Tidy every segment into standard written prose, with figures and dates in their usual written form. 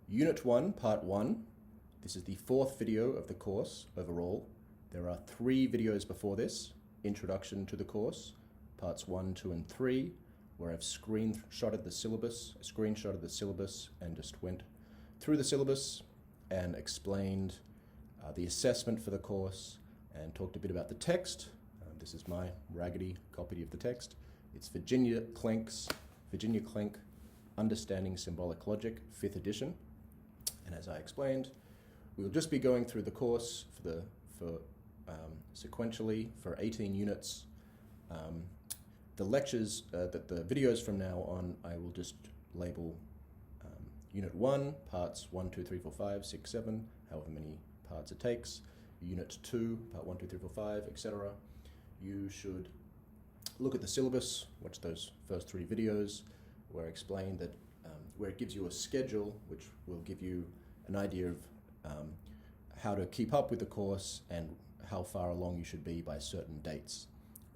Unit 1, Part 1. This is the fourth video of the course overall. There are 3 videos before this. Introduction to the course, Parts 1, 2, and 3, where I've screenshotted the syllabus, and just went through the syllabus and explained the assessment for the course and talked a bit about the text. This is my raggedy copy of the text. It's Virginia Klenk, Understanding Symbolic Logic, 5th edition. And as I explained, we'll just be going through the course sequentially for 18 units. The lectures, the videos from now on, I will just label Unit 1, Parts 1, 2, 3, 4, 5, 6, 7, however many parts it takes. Unit 2, Part 1, 2, 3, 4, 5, etc. You should look at the syllabus, watch those first 3 videos, where I explain that, where it gives you a schedule, which will give you an idea of how to keep up with the course and how far along you should be by certain dates,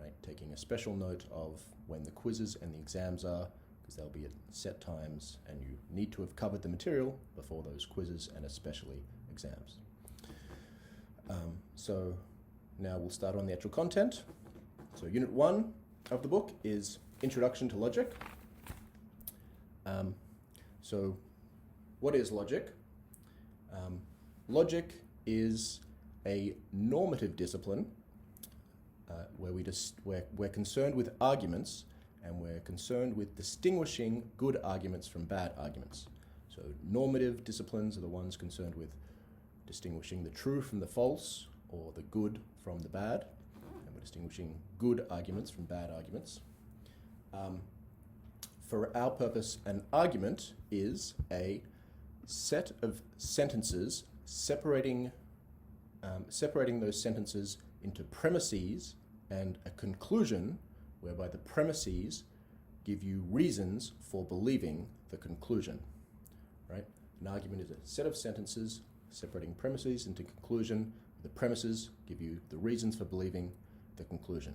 right? Taking a special note of when the quizzes and the exams are, because they'll be at set times, and you need to have covered the material before those quizzes and especially exams. So now we'll start on the actual content. So Unit 1 of the book is Introduction to Logic. So what is logic? Logic is a normative discipline where we're concerned with arguments, and we're concerned with distinguishing good arguments from bad arguments. So normative disciplines are the ones concerned with distinguishing the true from the false, or the good from the bad, and we're distinguishing good arguments from bad arguments. For our purpose, an argument is a set of sentences separating those sentences into premises and a conclusion, whereby the premises give you reasons for believing the conclusion, right? An argument is a set of sentences separating premises into conclusion. The premises give you the reasons for believing the conclusion.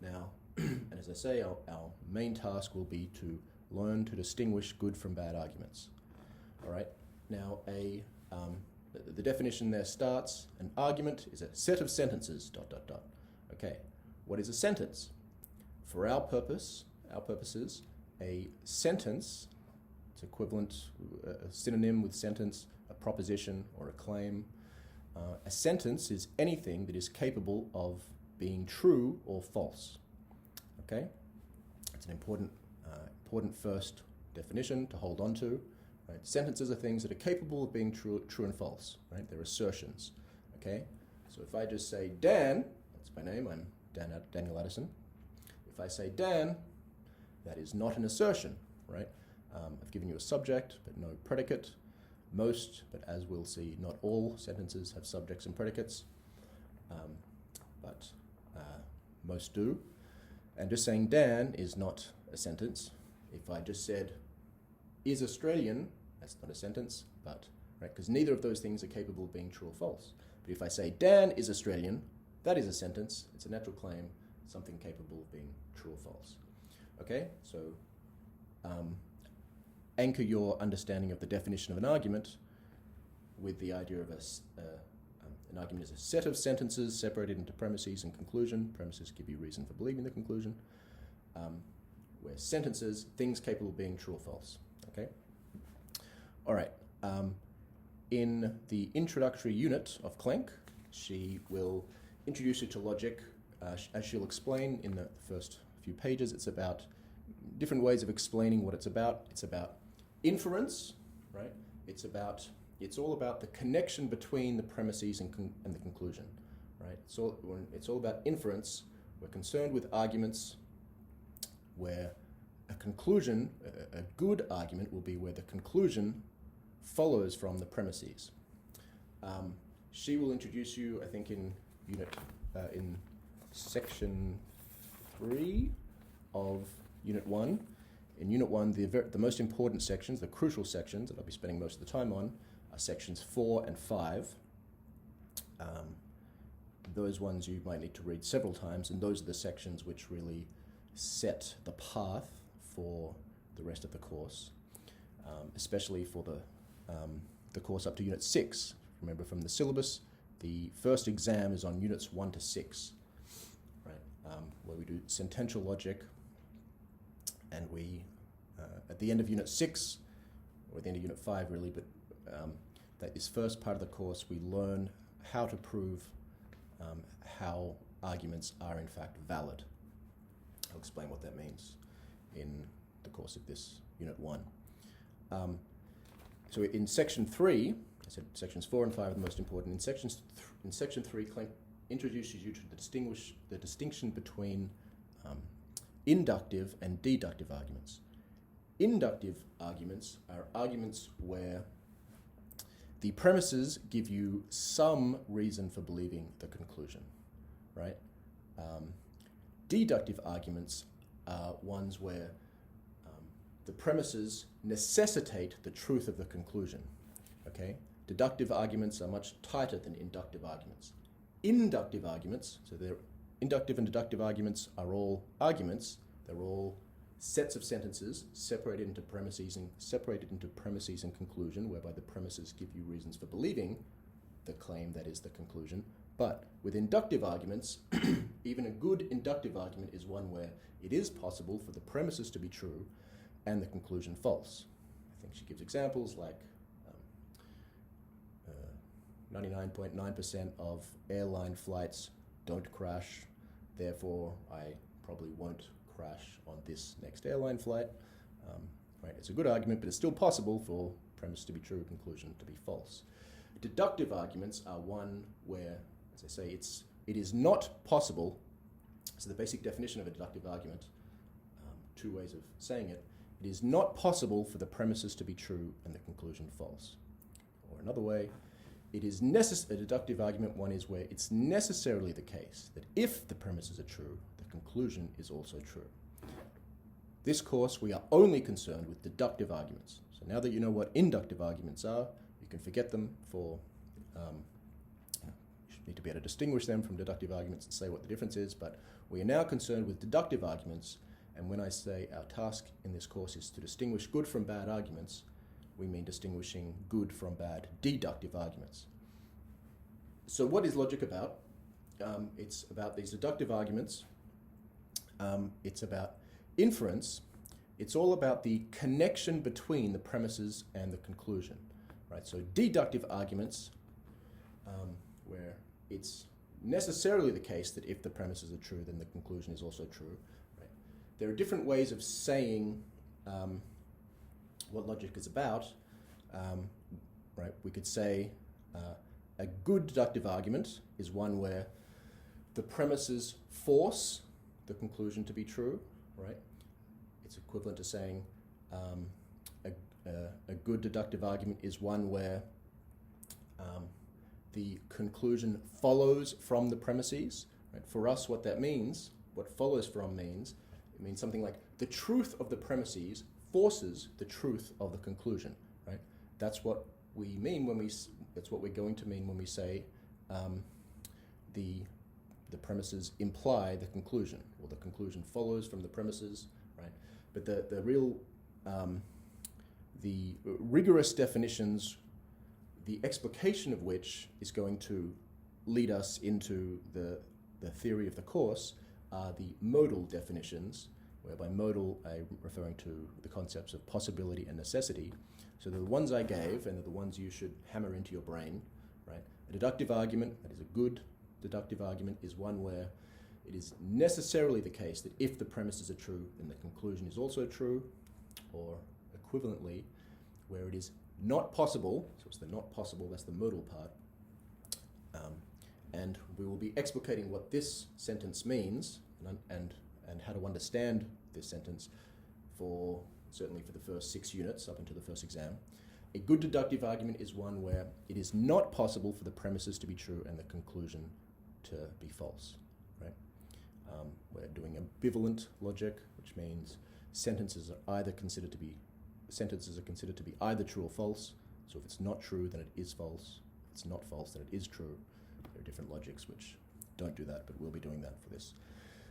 Now, and as I say, our main task will be to learn to distinguish good from bad arguments. All right. Now, the definition there starts: an argument is a set of sentences. ... Okay. What is a sentence? For our purposes, a sentence, it's equivalent, a synonym with sentence, a proposition or a claim. A sentence is anything that is capable of being true or false. Okay, it's an important first definition to hold on to. Right? Sentences are things that are capable of being true and false. Right? They're assertions. Okay, so if I just say Dan, that's my name. I'm Daniel Addison. If I say Dan, that is not an assertion. Right? I've given you a subject, but no predicate. Most, but as we'll see, not all sentences have subjects and predicates, but most do. And just saying Dan is not a sentence. If I just said is Australian, that's not a sentence, but right, because neither of those things are capable of being true or false. But if I say Dan is Australian, that is a sentence. It's a natural claim, something capable of being true or false. Okay, so anchor your understanding of the definition of an argument with the idea of an argument is a set of sentences separated into premises and conclusion. Premises give you reason for believing the conclusion. Where sentences, things capable of being true or false. Okay. All right. In the introductory unit of Klenk, she will introduce you to logic. As she'll explain in the first few pages, it's about different ways of explaining what it's about. It's about inference, right? It's all about the connection between the premises and the conclusion, right? So it's all about inference. We're concerned with arguments where a conclusion, a good argument, will be where the conclusion follows from the premises. She will introduce you, I think, in section 3 of Unit 1. In Unit 1, the most important sections, the crucial sections that I'll be spending most of the time on, are sections 4 and 5. Those ones you might need to read several times, and those are the sections which really set the path for the rest of the course, especially for the course up to Unit 6. Remember from the syllabus, the first exam is on Units 1 to 6, right, where we do sentential logic, and we, at the end of Unit 6, or at the end of Unit 5 really, but that this first part of the course we learn how to prove how arguments are in fact valid. I'll explain what that means in the course of this Unit 1. So in Section 3, I said sections 4 and 5 are the most important. In Section 3, Klenk introduces you to the distinction between inductive and deductive arguments. Inductive arguments are arguments where the premises give you some reason for believing the conclusion, right? Deductive arguments are ones where the premises necessitate the truth of the conclusion, okay? Deductive arguments are much tighter than inductive arguments. Inductive arguments, so they're inductive and deductive arguments are all arguments. They're all sets of sentences separated into premises and conclusion, whereby the premises give you reasons for believing the claim that is the conclusion. But with inductive arguments, even a good inductive argument is one where it is possible for the premises to be true and the conclusion false. I think she gives examples like 99.9% of airline flights don't crash, therefore I probably won't crash on this next airline flight. Right? It's a good argument, but it's still possible for premise to be true, conclusion to be false. Deductive arguments are one where, as I say, it is not possible. So the basic definition of a deductive argument, two ways of saying it, it is not possible for the premises to be true and the conclusion false. Or another way, it is a deductive argument one is where it's necessarily the case that if the premises are true, the conclusion is also true. This course, we are only concerned with deductive arguments. So now that you know what inductive arguments are, you can forget them for, you need to be able to distinguish them from deductive arguments and say what the difference is, but we are now concerned with deductive arguments, and when I say our task in this course is to distinguish good from bad arguments, we mean distinguishing good from bad deductive arguments. So what is logic about? It's about these deductive arguments. It's about inference. It's all about the connection between the premises and the conclusion, right? So deductive arguments, where it's necessarily the case that if the premises are true, then the conclusion is also true, right? There are different ways of saying what logic is about, right? We could say a good deductive argument is one where the premises force the conclusion to be true, right? It's equivalent to saying a good deductive argument is one where the conclusion follows from the premises, right? For us, what that means, what follows from means, it means something like the truth of the premises forces the truth of the conclusion, right? That's what we mean when that's what we're going to mean when we say the premises imply the conclusion, or the conclusion follows from the premises, right? But the real, the rigorous definitions, the explication of which is going to lead us into the theory of the course, are the modal definitions, where by modal I'm referring to the concepts of possibility and necessity. So the ones I gave, and they're the ones you should hammer into your brain, right? A deductive argument, that is a good deductive argument, is one where it is necessarily the case that if the premises are true, then the conclusion is also true, or equivalently, where it is not possible, so it's the not possible, that's the modal part, and we will be explicating what this sentence means and how to understand this sentence certainly for the first 6 units up until the first exam. A good deductive argument is one where it is not possible for the premises to be true and the conclusion to be false, right? We're doing ambivalent logic, which means sentences are considered to be either true or false. So if it's not true, then it is false. If it's not false, then it is true. There are different logics which don't do that, but we'll be doing that for this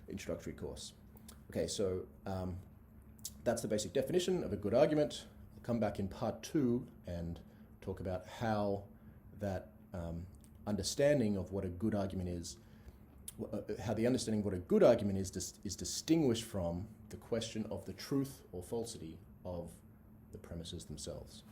introductory course. Okay, so that's the basic definition of a good argument. I'll come back in part 2 and talk about how that understanding of what a good argument is, how the understanding of what a good argument is distinguished from the question of the truth or falsity of the premises themselves.